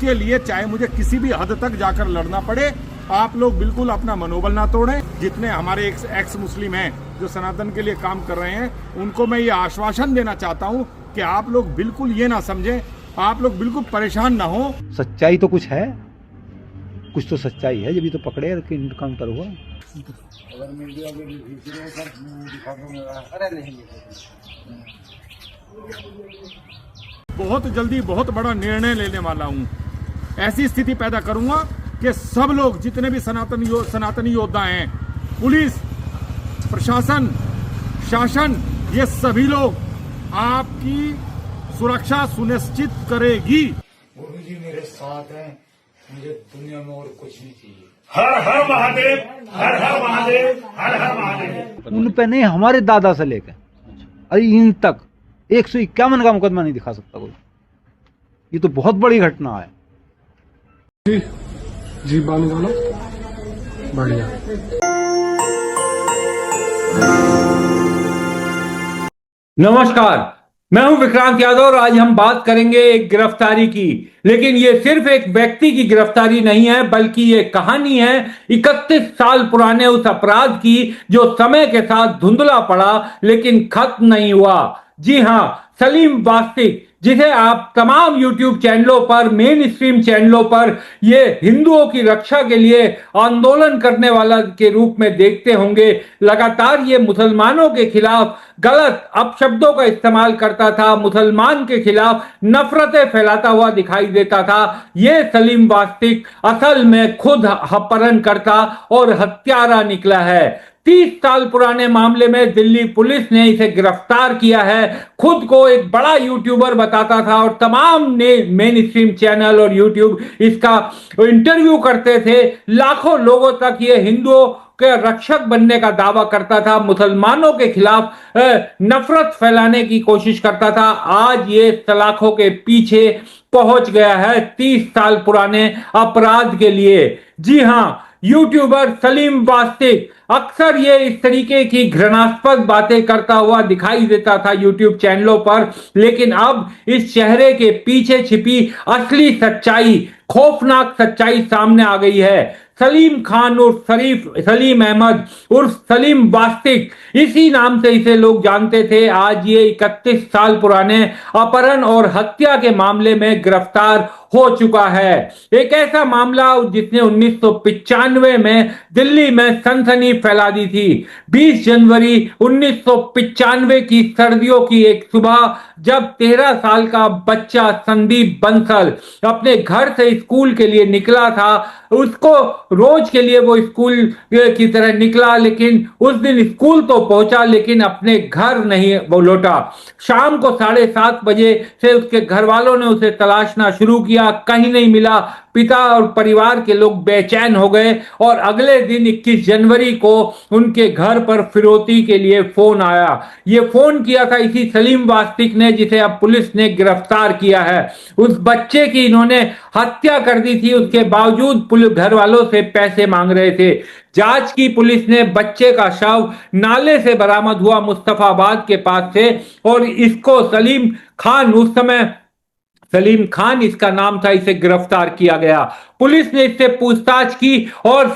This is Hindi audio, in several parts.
उसके लिए चाहे मुझे किसी भी हद तक जाकर लड़ना पड़े। आप लोग बिल्कुल अपना मनोबल ना तोड़ें। जितने हमारे एक्स मुस्लिम हैं जो सनातन के लिए काम कर रहे हैं, उनको मैं ये आश्वासन देना चाहता हूं कि आप लोग बिल्कुल ये ना समझें, आप लोग बिल्कुल परेशान ना हो। सच्चाई तो कुछ है, कुछ तो सच्चाई है, जब भी तो पकड़े काउंटर हुआ। अगर मीडिया के अरे नहीं, बहुत जल्दी बहुत बड़ा निर्णय लेने वाला हूं। ऐसी स्थिति पैदा करूंगा कि सब लोग, जितने भी सनातनी योद्धा हैं, पुलिस प्रशासन, शासन, ये सभी लोग आपकी सुरक्षा सुनिश्चित करेगी। गुरु जी मेरे साथ हैं, मुझे दुनिया में और कुछ नहीं चाहिए। हर हर महादेव, हर हर महादेव, हर हर महादेव। उन पे नहीं, हमारे दादा से लेकर अरे इन तक 151 का मुकदमा नहीं दिखा सकता कोई। ये तो बहुत बड़ी घटना है। जी बानू वाला बढ़िया। नमस्कार, मैं हूं विक्रांत यादव और आज हम बात करेंगे एक गिरफ्तारी की। लेकिन ये सिर्फ एक व्यक्ति की गिरफ्तारी नहीं है, बल्कि ये कहानी है 31 साल पुराने उस अपराध की जो समय के साथ धुंधला पड़ा लेकिन खत्म नहीं हुआ। जी हां, सलीम वास्तिक, जिसे आप तमाम YouTube चैनलों पर, मेन स्ट्रीम चैनलों पर ये हिंदुओं की रक्षा के लिए आंदोलन करने वाला के रूप में देखते होंगे। लगातार ये मुसलमानों के खिलाफ गलत अपशब्दों का इस्तेमाल करता था, मुसलमान के खिलाफ नफरतें फैलाता हुआ दिखाई देता था। ये सलीम वास्तिक असल में खुद अपहरणकर्ता और हत्यारा निकला है। 30 साल पुराने मामले में दिल्ली पुलिस ने इसे गिरफ्तार किया है। खुद को एक बड़ा यूट्यूबर बताता था और तमाम ने मेन स्ट्रीम चैनल और यूट्यूब इसका इंटरव्यू करते थे। लाखों लोगों तक ये हिंदुओं के रक्षक बनने का दावा करता था, मुसलमानों के खिलाफ नफरत फैलाने की कोशिश करता था। आज ये सलाखों के पीछे पहुंच गया है 30 साल पुराने अपराध के लिए। जी हां, यूट्यूबर सलीम वास्तिक अक्सर ये इस तरीके की घृणास्पद बातें करता हुआ दिखाई देता था यूट्यूब चैनलों पर, लेकिन अब इस चेहरे के पीछे छिपी असली सच्चाई, खौफनाक सच्चाई सामने आ गई है। सलीम खान उर्फ सलीम अहमद उर्फ सलीम वास्तिक, इसी नाम से इसे लोग जानते थे। आज ये 31 साल पुराने अपहरण और हत्या के मामले में गिरफ्तार हो चुका है। एक ऐसा मामला जिसने 1995 में दिल्ली में सनसनी फैला दी थी। 20 जनवरी 1995 की सर्दियों की एक सुबह, जब 13 साल का बच्चा संदीप बंसल अपने घर से स्कूल के लिए निकला था। उसको रोज के लिए वो स्कूल की तरह निकला, लेकिन उस दिन स्कूल तो पहुंचा लेकिन अपने घर नहीं वो लौटा। शाम को 7:30 बजे से उसके घर वालों ने उसे तलाशना शुरू किया, कहीं नहीं मिला। पिता और परिवार के लोग बेचैन हो गए और अगले दिन 21 जनवरी को उनके घर पर फिरौती के लिए फोन आया। ये फोन किया था इसी सलीम वास्तिक ने, जिसे अब पुलिस ने गिरफ्तार किया है। उस बच्चे की इन्होंने हत्या कर दी थी, उसके बावजूद पुलिस घर वालों से पैसे मांग रहे थे। जांच की पुलिस ने बच्चे का शव नाले से बरामद हुआ मुस्तफाबाद के पास से, और इसको सलीम खान, उस समय सलीम खान इसका नाम था, इसे गिरफ्तार किया गया। पुलिस ने इससे पूछताछ की और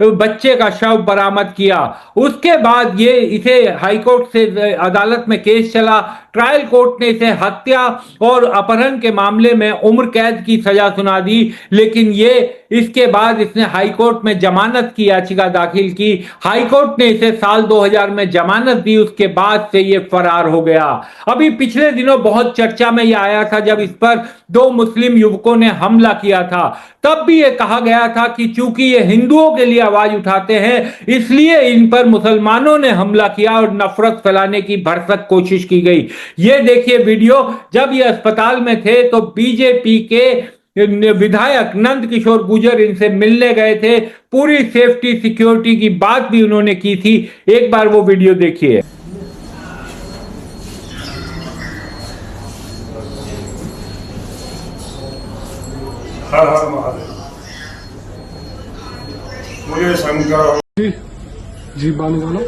बच्चे का शव बरामद किया। उसके बाद ये इसे हाईकोर्ट से अदालत में केस चला। ट्रायल कोर्ट ने इसे हत्या और अपहरण के मामले में उम्र कैद की सजा सुना दी, लेकिन ये इसके बाद इसने हाईकोर्ट में जमानत की याचिका दाखिल की। हाईकोर्ट ने इसे साल 2000 में जमानत दी। उसके बाद से ये फरार हो गया। अभी पिछले दिनों बहुत चर्चा में यह आया था जब इस पर 2 मुस्लिम युवकों ने हमला किया था। तब भी ये कहा गया था कि चूंकि ये हिंदुओं के लिए आवाज उठाते हैं, इसलिए इन पर मुसलमानों ने हमला किया और नफरत फैलाने की भरसक कोशिश की गई। ये देखिए वीडियो, जब ये अस्पताल में थे तो बीजेपी के विधायक नंद किशोर गुर्जर इनसे मिलने गए थे। पूरी सेफ्टी सिक्योरिटी की बात भी उन्होंने की थी। एक बार वो वीडियो देखिए। हर हर महादेव। मुझे शंकर जी बानू वाला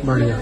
बढ़िया।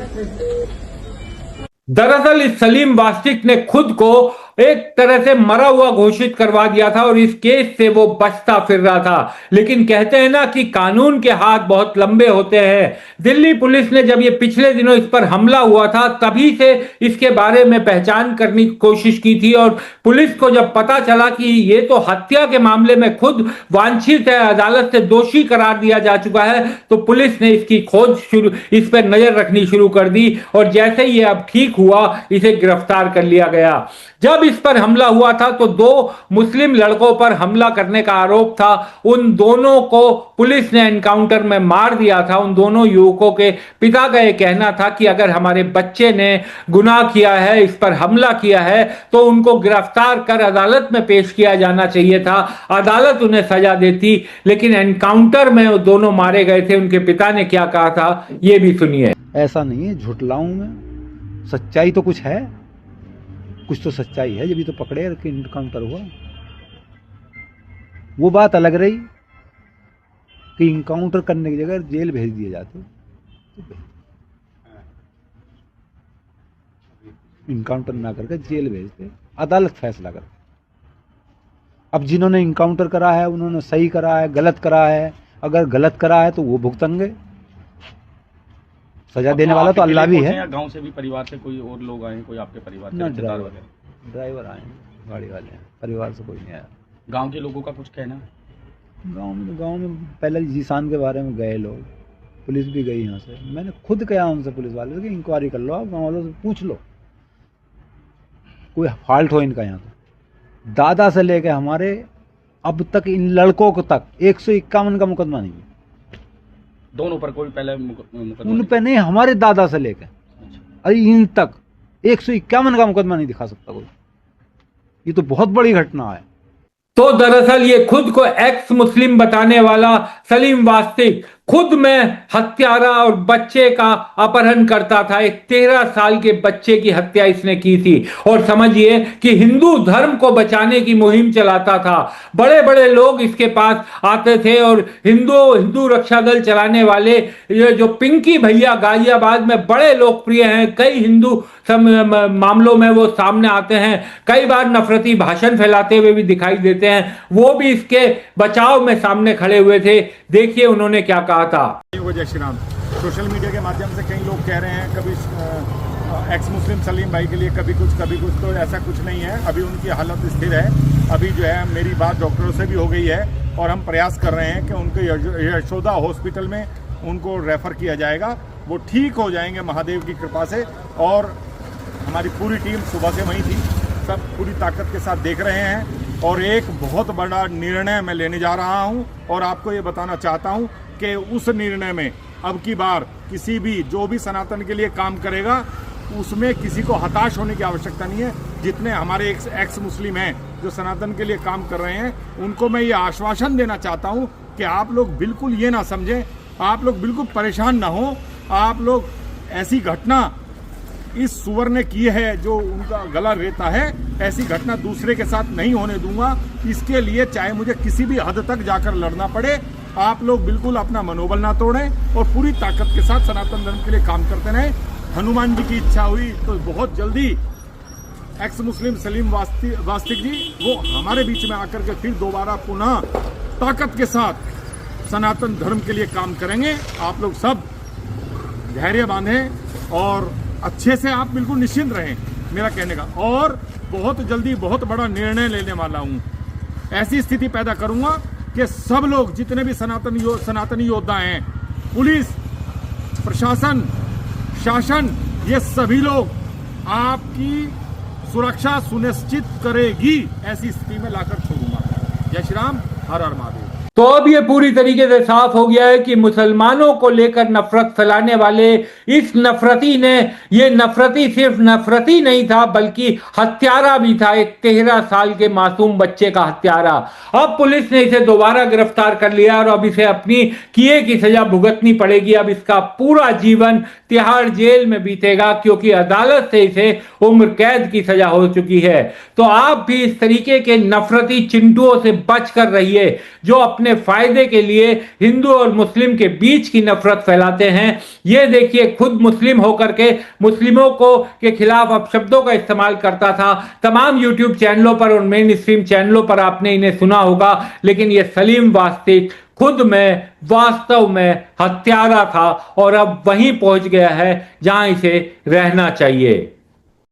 दरअसल इस सलीम वास्तिक ने खुद को एक तरह से मरा हुआ घोषित करवा दिया था और इस केस से वो बचता फिर रहा था। लेकिन कहते हैं ना कि कानून के हाथ बहुत लंबे होते हैं। दिल्ली पुलिस ने जब ये पिछले दिनों इस पर हमला हुआ था तभी से इसके बारे में पहचान करने की कोशिश की थी और पुलिस को जब पता चला कि ये तो हत्या के मामले में खुद वांछित है, अदालत से दोषी करार दिया जा चुका है, तो पुलिस ने इसकी खोज शुरू, इस पर नजर रखनी शुरू कर दी और जैसे ही ये अब ठीक हुआ इसे गिरफ्तार कर लिया गया। जब इस पर हमला हुआ था तो 2 मुस्लिम लड़कों पर हमला करने का आरोप था। उन दोनों को पुलिस ने एनकाउंटर में मार दिया था। उन दोनों युवकों के पिता का यह कहना था कि अगर हमारे बच्चे ने गुनाह किया है, इस पर हमला किया है, तो उनको गिरफ्तार कर अदालत में पेश किया जाना चाहिए था, अदालत उन्हें सजा देती। लेकिन एनकाउंटर में वो दोनों मारे गए थे। उनके पिता ने क्या कहा था ये भी सुनिए। ऐसा नहीं है, झुठलाऊं मैं, सच्चाई तो कुछ है, कुछ तो सच्चाई है, जब भी तो पकड़े कि इनकाउंटर हुआ। वो बात अलग रही कि इनकाउंटर करने की जगह जेल भेज दिए जाते, इनकाउंटर ना करके जेल भेजते, अदालत फैसला करती। अब जिन्होंने इनकाउंटर करा है उन्होंने सही करा है, गलत करा है, अगर गलत करा है तो वो भुगतेंगे, सजा देने वाला तो अल्लाह भी है। गांव से भी, परिवार से कोई और लोग आए, कोई आपके परिवार के ना, रिश्तेदार वगैरह? ड्राइवर आए, गाड़ी वाले हैं, परिवार से कोई नहीं आया। गांव के लोगों का कुछ कहना? गांव में पहले जीसान के बारे में गए लोग, पुलिस भी गई यहाँ से। मैंने खुद कहा उनसे, पुलिस वाले की इंक्वायरी कर लो, आप गाँव वालों से पूछ लो कोई फॉल्ट हो इनका। यहाँ तो दादा से लेकर हमारे अब तक इन लड़कों को तक 151 का मुकदमा नहीं है। दोनों पर कोई पहले मुकदमा? उन पे नहीं, हमारे दादा से लेकर अरे इन तक 151 का मुकदमा नहीं दिखा सकता कोई। ये तो बहुत बड़ी घटना है। तो दरअसल ये खुद को एक्स मुस्लिम बताने वाला सलीम वास्तिक खुद में हत्यारा और बच्चे का अपहरण करता था। एक 13 साल के बच्चे की हत्या इसने की थी और समझिए कि हिंदू धर्म को बचाने की मुहिम चलाता था। बड़े बड़े लोग इसके पास आते थे और हिंदू रक्षा दल चलाने वाले ये जो पिंकी भैया गाजियाबाद में बड़े लोकप्रिय हैं, कई हिंदू मामलों में वो सामने आते हैं, कई बार नफरती भाषण फैलाते हुए भी दिखाई देते हैं, वो भी इसके बचाव में सामने खड़े हुए थे। देखिए उन्होंने क्या कहा था। जय श्री राम। सोशल मीडिया के माध्यम से कई लोग कह रहे हैं कभी एक्स मुस्लिम सलीम भाई के लिए कभी कुछ, तो ऐसा कुछ नहीं है। अभी उनकी हालत स्थिर है। अभी जो है मेरी बात डॉक्टरों से भी हो गई है और हम प्रयास कर रहे हैं कि उनको यशोदा हॉस्पिटल में उनको रेफर किया जाएगा। वो ठीक हो जाएंगे महादेव की कृपा से। और हमारी पूरी टीम सुबह से वहीं थी, सब पूरी ताकत के साथ देख रहे हैं। और एक बहुत बड़ा निर्णय मैं लेने जा रहा हूं और आपको ये बताना चाहता हूं कि उस निर्णय में अब की बार किसी भी जो भी सनातन के लिए काम करेगा उसमें किसी को हताश होने की आवश्यकता नहीं है। जितने हमारे एक्स मुस्लिम हैं जो सनातन के लिए काम कर रहे हैं उनको मैं ये आश्वासन देना चाहता हूं कि आप लोग बिल्कुल ये ना समझें, आप लोग बिल्कुल परेशान ना हो। आप लोग ऐसी घटना इस सुअर ने की है जो उनका गला रेता है, ऐसी घटना दूसरे के साथ नहीं होने दूंगा। इसके लिए चाहे मुझे किसी भी हद तक जाकर लड़ना पड़े, आप लोग बिल्कुल अपना मनोबल ना तोड़ें और पूरी ताकत के साथ सनातन धर्म के लिए काम करते रहें। हनुमान जी की इच्छा हुई तो बहुत जल्दी एक्स मुस्लिम सलीम वास्तिक जी वो हमारे बीच में आकर के फिर दोबारा पुनः ताकत के साथ सनातन धर्म के लिए काम करेंगे। आप लोग सब धैर्य बांधें और अच्छे से आप बिल्कुल निश्चिंत रहें, मेरा कहने का। और बहुत जल्दी बहुत बड़ा निर्णय लेने वाला हूं। ऐसी स्थिति पैदा करूंगा कि सब लोग जितने भी सनातनी योद्धा हैं, पुलिस प्रशासन शासन, ये सभी लोग आपकी सुरक्षा सुनिश्चित करेगी। ऐसी स्थिति में लाकर छोड़ूंगा। जय श्री राम, हर हर महादेव। तो अब ये पूरी तरीके से साफ हो गया है कि मुसलमानों को लेकर नफरत फैलाने वाले इस नफरती ने, ये नफरती सिर्फ नफरती नहीं था बल्कि हत्यारा भी था, एक 13 साल के मासूम बच्चे का हत्यारा। अब पुलिस ने इसे दोबारा गिरफ्तार कर लिया और अब इसे अपनी किए की सजा भुगतनी पड़ेगी। अब इसका पूरा जीवन तिहाड़ जेल में बीतेगा क्योंकि अदालत से इसे उम्र कैद की सजा हो चुकी है। तो आप भी इस तरीके के नफरती चिंटुओं से बच कर रहिए जो अपने अपने फायदे के लिए हिंदू और मुस्लिम के बीच की नफरत फैलाते हैं। ये देखिए, खुद मुस्लिम होकर के मुस्लिमों को के खिलाफ अपशब्दों का इस्तेमाल करता था। तमाम यूट्यूब चैनलों पर और मेन स्ट्रीम चैनलों पर आपने इन्हें सुना होगा, लेकिन ये सलीम वास्तिक खुद में वास्तव में हत्यारा था और अब वहीं पहुंच गया है जहां इसे रहना चाहिए।